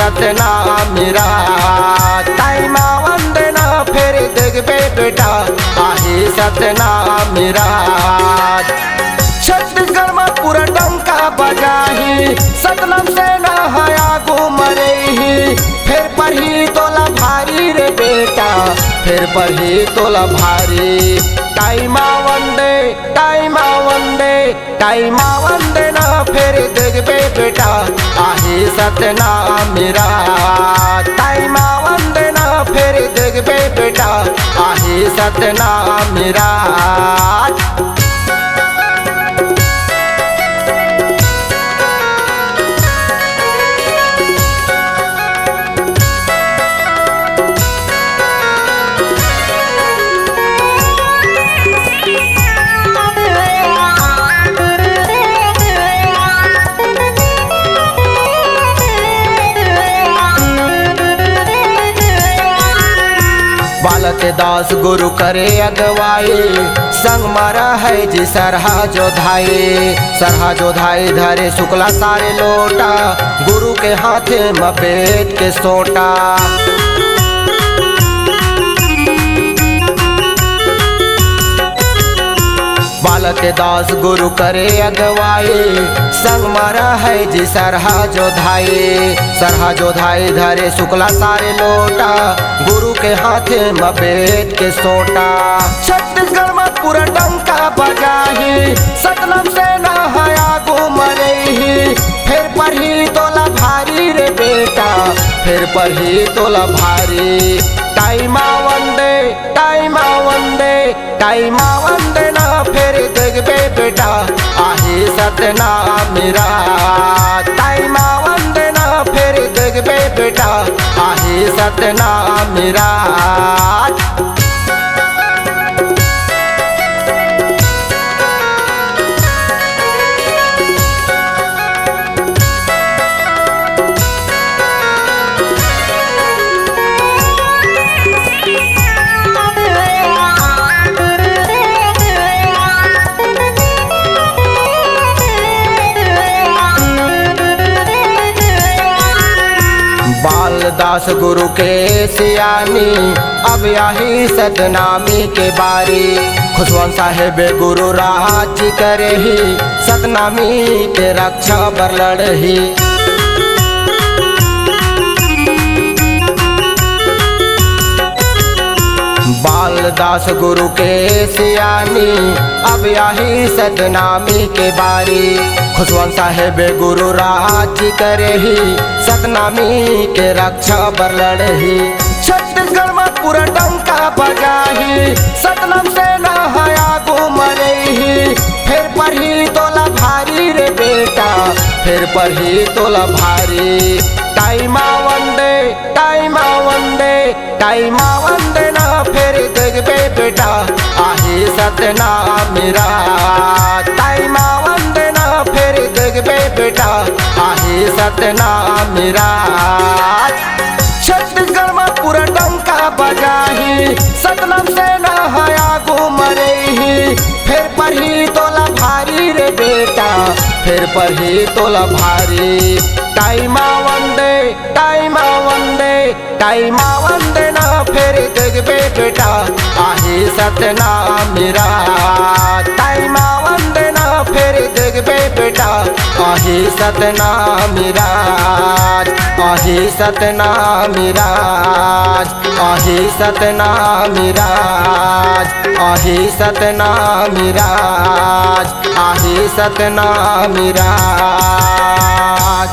सतनाम राज। टाइमा वंदना फिर देखबे बेटा आहे सतनाम राज। छत्तीसगढ़ में पूरा डंका बजाही सतनाम सेना हया घूमरही। फिर पढ़ी तोला भारी रे बेटा फिर पढ़ी तोला भारी। टाइमा वंदे टाइमा वंदना फिर देखबे बेटा आहे सतनाम राज। टाइमा वंदना फिर देखबे बेटा आहे सतनाम राज। बालक दास गुरु करे अगवाई संग मरा है जी सरहा जोधाई धरे शुक्ला सारे लोटा गुरु के हाथे मपेट के सोटा। बालक दास गुरु करे अगवाई संग मरा है जी सरहा जोधाई धरे शुक्ला सारे लोटा गुरु के हाथे मपेट के सोटा। छत्तीसगढ़ में पूरा डंका बजाही सतनाम सेना हया घूमरही। फिर पढ़ी तोला भारी रे बेटा फिर पढ़ी तोला भारी। टाइमा वंदना फिर देखबे बेटा आहे सतनाम राज। टाइमा वंदना फिर देखबे बेटा आहे सतनाम राज। बालदास गुरु के सियानी अब यही सतनामी के बारी। खुशवंत साहेब गुरु राज करे ही सतनामी के रक्षा बर लड़ही। बालदास गुरु के सियानी अब यही सतनामी के बारी। खुशवंत साहेब गुरु राज करे ही सतनामी के रक्षा बर लड़ही। छत्तीसगढ़ में पूरा डंका बजाही सतनाम सेना हया घूमरही। फिर पढ़ी तोला भारी रे बेटा फिर पढ़ी तोला भारी। टाइमा वंदना फिर देखबे बेटा आहे सतनाम राज। टाइमा वंदना फिर देखबे बेटा आहे सतनाम राज। छत्तीसगढ़ में पूरा डंका बजाही सतनाम सेना हया घूमरही। फिर पढ़ी तोला भारी रे बेटा फिर पढ़ी तोला भारी। टाइमा वंदना फिर देखबे बेटा आहे सतनाम राज। टाइमा वंदना फिर देखबे बेटा आहे सतनाम राज। आहे सतनाम राज। आहे सतनाम राज। आहे सतनाम राज। आहे सतनाम राज।